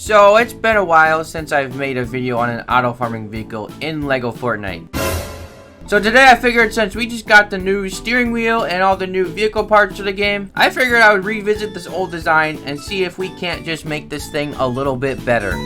So it's been a while since I've made a video on an auto farming vehicle in LEGO Fortnite. So today I figured since we just got the new steering wheel and all the new vehicle parts to the game, I figured I would revisit this old design and see if we can't just make this thing a little bit better.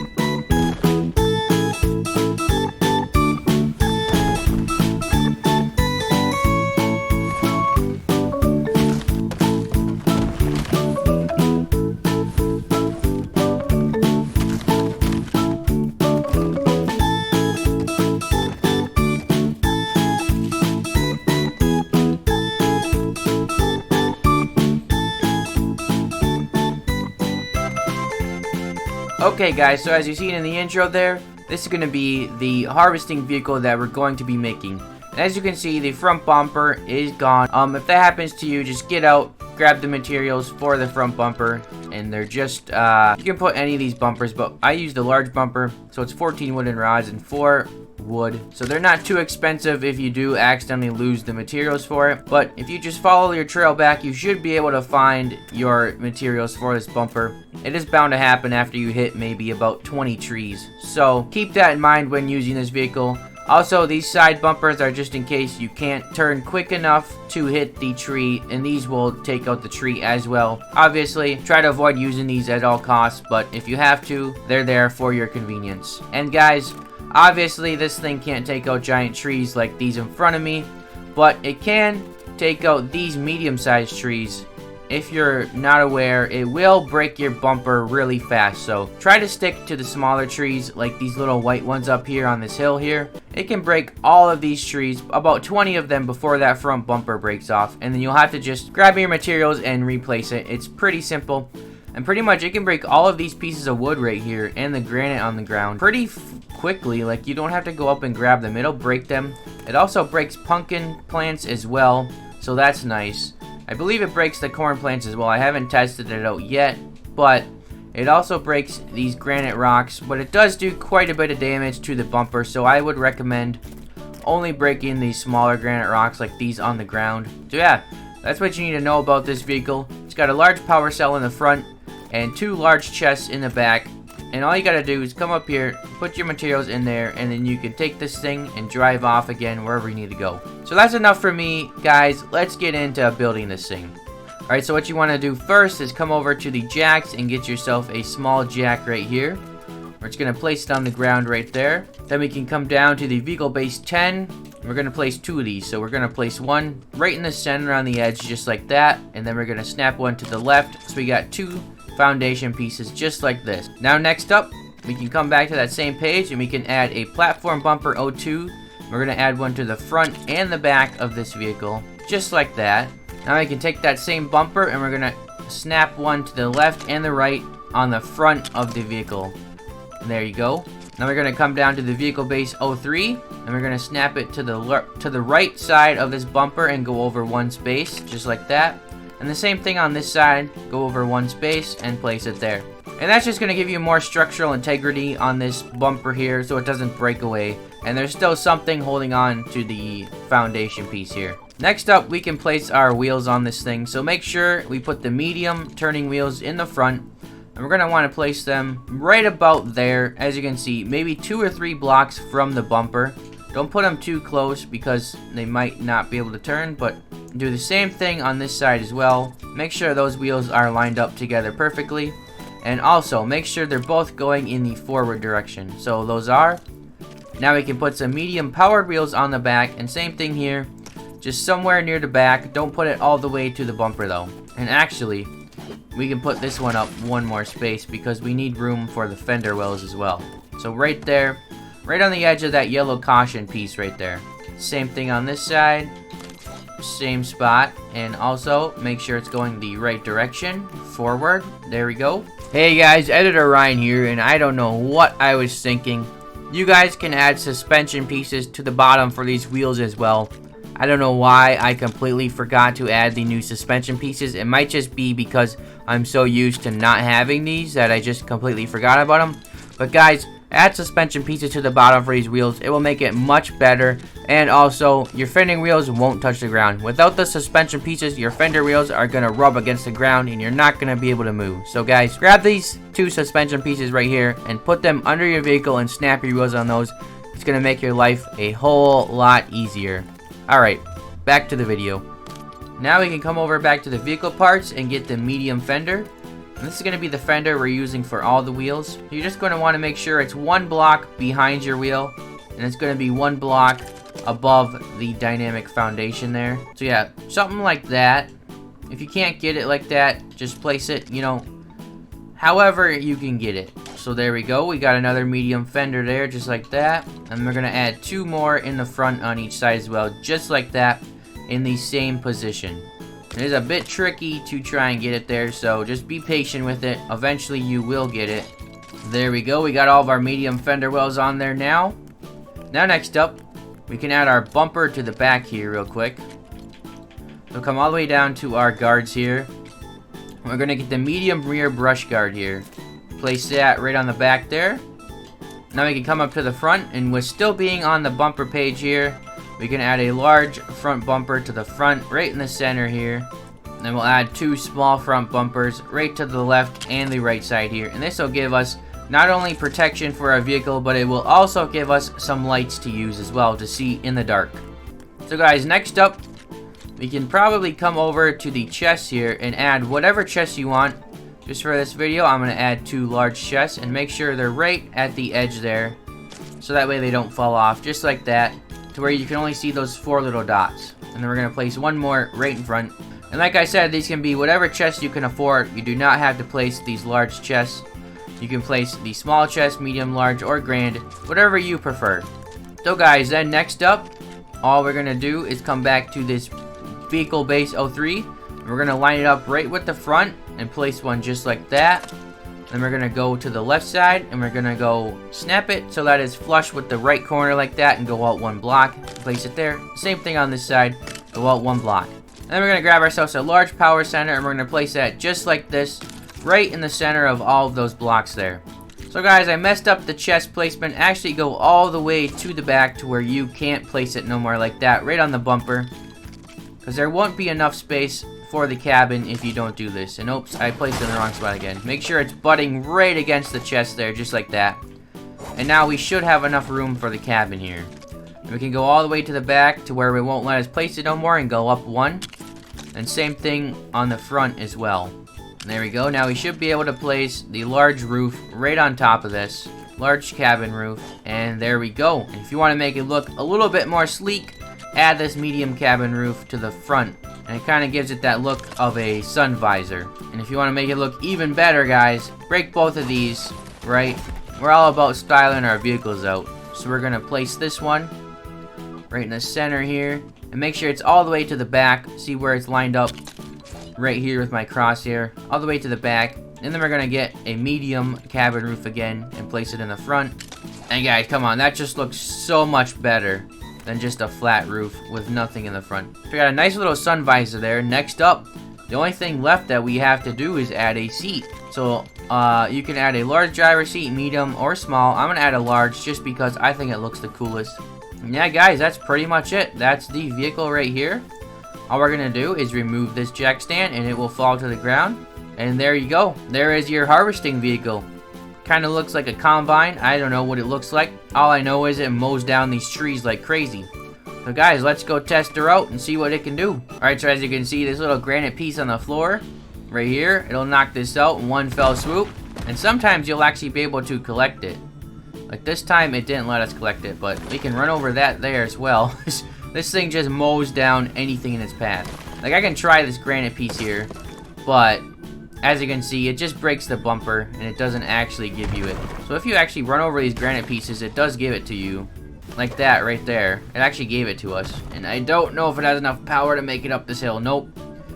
Okay guys, so as you seen in the intro there, this is going to be the harvesting vehicle that we're going to be making. And as you can see, the front bumper is gone. If that happens to you, just get out, grab the materials for the front bumper, and they're just, you can put any of these bumpers, but I used the large bumper, so it's 14 wooden rods and 4 wood, so they're not too expensive if you do accidentally lose the materials for it. But if you just follow your trail back, you should be able to find your materials for this bumper. It is bound to happen after you hit maybe about 20 trees, so keep that in mind when using this vehicle. Also, these side bumpers are just in case you can't turn quick enough to hit the tree, and these will take out the tree as well. Obviously, try to avoid using these at all costs, but if you have to, they're there for your convenience. And guys, obviously this thing can't take out giant trees like these in front of me, but it can take out these medium-sized trees. If you're not aware, it will break your bumper really fast, so try to stick to the smaller trees like these little white ones up here on this hill here. It can break all of these trees, about 20 of them before that front bumper breaks off, and then you'll have to just grab your materials and replace it. It's pretty simple, and pretty much it can break all of these pieces of wood right here and the granite on the ground pretty quickly. Like, you don't have to go up and grab them, it'll break them. It also breaks pumpkin plants as well, so that's nice. I believe it breaks the corn plants as well. I haven't tested it out yet, but it also breaks these granite rocks, but it does do quite a bit of damage to the bumper, so I would recommend only breaking these smaller granite rocks like these on the ground. So yeah, that's what you need to know about this vehicle. It's got a large power cell in the front and 2 large chests in the back, and all you gotta do is come up here, put your materials in there, and then you can take this thing and drive off again wherever you need to go. So that's enough for me, guys. Let's get into building this thing. Alright, so what you want to do first is come over to the jacks and get yourself a small jack right here. We're just going to place it on the ground right there. Then we can come down to the vehicle base 10. We're going to place 2 of these. So we're going to place one right in the center on the edge, just like that. And then we're going to snap one to the left. So we got 2 foundation pieces just like this. Now next up, we can come back to that same page and we can add a platform bumper 02. We're going to add one to the front and the back of this vehicle, just like that. Now we can take that same bumper and we're going to snap one to the left and the right on the front of the vehicle. And there you go. Now we're going to come down to the vehicle base 03 and we're going to snap it to the right side of this bumper and go over 1 space, just like that. And the same thing on this side, go over 1 space and place it there. And that's just going to give you more structural integrity on this bumper here so it doesn't break away. And there's still something holding on to the foundation piece here. Next up, we can place our wheels on this thing. So make sure we put the medium turning wheels in the front. And we're going to want to place them right about there. As you can see, maybe 2 or 3 blocks from the bumper. Don't put them too close because they might not be able to turn, but do the same thing on this side as well. Make sure those wheels are lined up together perfectly. And also, make sure they're both going in the forward direction. So those are. Now we can put some medium powered wheels on the back, and same thing here. Just somewhere near the back. Don't put it all the way to the bumper though. And actually, we can put this one up 1 more space because we need room for the fender wells as well. So right there, right on the edge of that yellow caution piece right there. Same thing on this side. Same spot, and also make sure it's going the right direction, forward. There we go. Hey guys, Editor Ryan here, and I don't know what I was thinking. You guys can add suspension pieces to the bottom for these wheels as well. I don't know why I completely forgot to add the new suspension pieces. It might just be because I'm so used to not having these that I just completely forgot about them. But guys, add suspension pieces to the bottom for these wheels. It will make it much better, and also your fending wheels won't touch the ground. Without the suspension pieces, your fender wheels are going to rub against the ground and you're not going to be able to move. So guys, grab these 2 suspension pieces right here and put them under your vehicle and snap your wheels on those. It's going to make your life a whole lot easier. Alright, back to the video. Now we can come over back to the vehicle parts and get the medium fender. And this is going to be the fender we're using for all the wheels. You're just going to want to make sure it's 1 block behind your wheel, and it's going to be 1 block above the dynamic foundation there. So yeah, something like that. If you can't get it like that, just place it, you know, however you can get it. So there we go. We got another medium fender there, just like that. And we're going to add 2 more in the front on each side as well, just like that, in the same position. It is a bit tricky to try and get it there, so just be patient with it. Eventually you will get it. There we go. We got all of our medium fender wells on there now. Now next up, we can add our bumper to the back here real quick. So come all the way down to our guards here. We're going to get the medium rear brush guard here. Place that right on the back there. Now we can come up to the front, and with still being on the bumper page here, we can add a large front bumper to the front, right in the center here. Then we'll add 2 small front bumpers right to the left and the right side here. And this will give us not only protection for our vehicle, but it will also give us some lights to use as well to see in the dark. So guys, next up, we can probably come over to the chest here and add whatever chest you want. Just for this video, I'm going to add 2 large chests and make sure they're right at the edge there. So that way they don't fall off, just like that, to where you can only see those 4 little dots. And then we're going to place 1 more right in front. And like I said, these can be whatever chest you can afford. You do not have to place these large chests. You can place the small chest, medium, large, or grand, whatever you prefer. So guys, then next up, all we're going to do is come back to this vehicle base 03. We're going to line it up right with the front and place one just like that. Then we're going to go to the left side and we're going to go snap it so that it's flush with the right corner like that and go out 1 block. Place it there. Same thing on this side. Go out 1 block. And then we're going to grab ourselves a large power center and we're going to place that just like this, right in the center of all of those blocks there. So guys, I messed up the chest placement. Actually go all the way to the back to where you can't place it no more like that, right on the bumper. Because there won't be enough space for the cabin if you don't do this. And oops, I placed it in the wrong spot again. Make sure it's butting right against the chest there, just like that. And now we should have enough room for the cabin here. And we can go all the way to the back to where we won't let us place it no more and go up 1. And same thing on the front as well. And there we go. Now we should be able to place the large roof right on top of this. Large cabin roof. And there we go. And if you want to make it look a little bit more sleek, add this medium cabin roof to the front. And it kind of gives it that look of a sun visor. And if you want to make it look even better, guys, break both of these, right? We're all about styling our vehicles out. So we're going to place this one right in the center here. And make sure it's all the way to the back. See where it's lined up right here with my crosshair. All the way to the back. And then we're going to get a medium cabin roof again and place it in the front. And guys, come on. That just looks so much better than just a flat roof with nothing in the front. So we got a nice little sun visor there. Next up, the only thing left that we have to do is add a seat. So you can add a large driver seat, medium or small. I'm gonna add a large just because I think it looks the coolest. And yeah guys, that's pretty much it. That's the vehicle right here. All we're gonna do is remove this jack stand and it will fall to the ground. And there you go. There is your harvesting vehicle. Kind of looks like a combine. I don't know what it looks like. All I know is it mows down these trees like crazy. So guys, let's go test her out and see what it can do. Alright, so as you can see, this little granite piece on the floor right here, it'll knock this out in 1 fell swoop. And sometimes you'll actually be able to collect it. Like this time it didn't let us collect it, but we can run over that there as well. This thing just mows down anything in its path. Like I can try this granite piece here, but as you can see, it just breaks the bumper and it doesn't actually give you it. So if you actually run over these granite pieces, it does give it to you. Like that right there. It actually gave it to us. And I don't know if it has enough power to make it up this hill. Nope.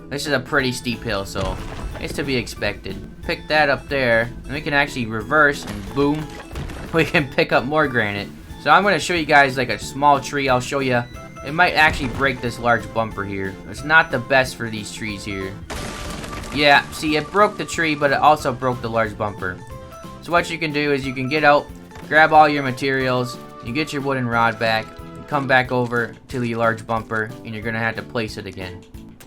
This is a pretty steep hill, so it's to be expected. Pick that up there, and we can actually reverse and boom, we can pick up more granite. So I'm going to show you guys like a small tree. I'll show you. It might actually break this large bumper here. It's not the best for these trees here. Yeah, see, it broke the tree, but it also broke the large bumper. So what you can do is you can get out grab all your materials, you get your wooden rod back, come back over to the large bumper, and you're gonna have to place it again.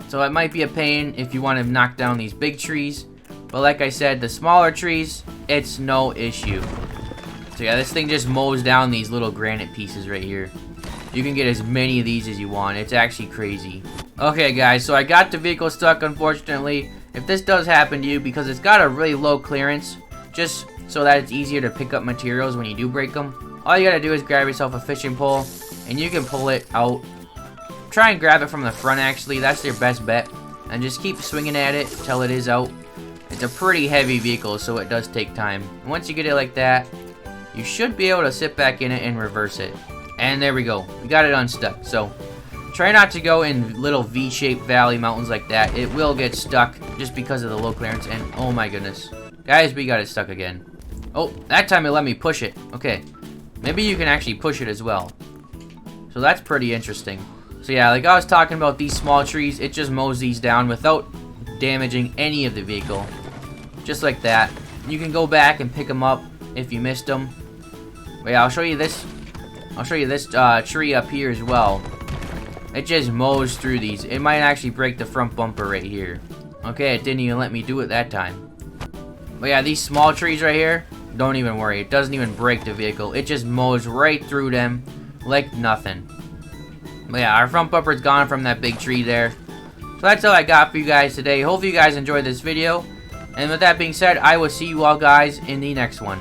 So it might be a pain if you want to knock down these big trees, but like I said, the smaller trees, it's no issue. So yeah, this thing just mows down these little granite pieces right here. You can get as many of these as you want. It's actually crazy. Okay guys, so I got the vehicle stuck, unfortunately. If this does happen to you, because it's got a really low clearance, just so that it's easier to pick up materials when you do break them, all you gotta do is grab yourself a fishing pole, and you can pull it out. Try and grab it from the front, actually. That's your best bet. And just keep swinging at it till it is out. It's a pretty heavy vehicle, so it does take time. And once you get it like that, you should be able to sit back in it and reverse it. And there we go. We got it unstuck. So try not to go in little V-shaped valley mountains like that. It will get stuck just because of the low clearance. And oh my goodness. Guys, we got it stuck again. Oh, that time it let me push it. Okay. Maybe you can actually push it as well. So that's pretty interesting. So yeah, like I was talking about these small trees, it just mows these down without damaging any of the vehicle. Just like that. You can go back and pick them up if you missed them. But yeah, I'll show you this tree up here as well. It just mows through these. It might actually break the front bumper right here. Okay, it didn't even let me do it that time. But yeah, these small trees right here, don't even worry. It doesn't even break the vehicle. It just mows right through them like nothing. But yeah, our front bumper's gone from that big tree there. So that's all I got for you guys today. Hopefully you guys enjoyed this video. And with that being said, I will see you all guys in the next one.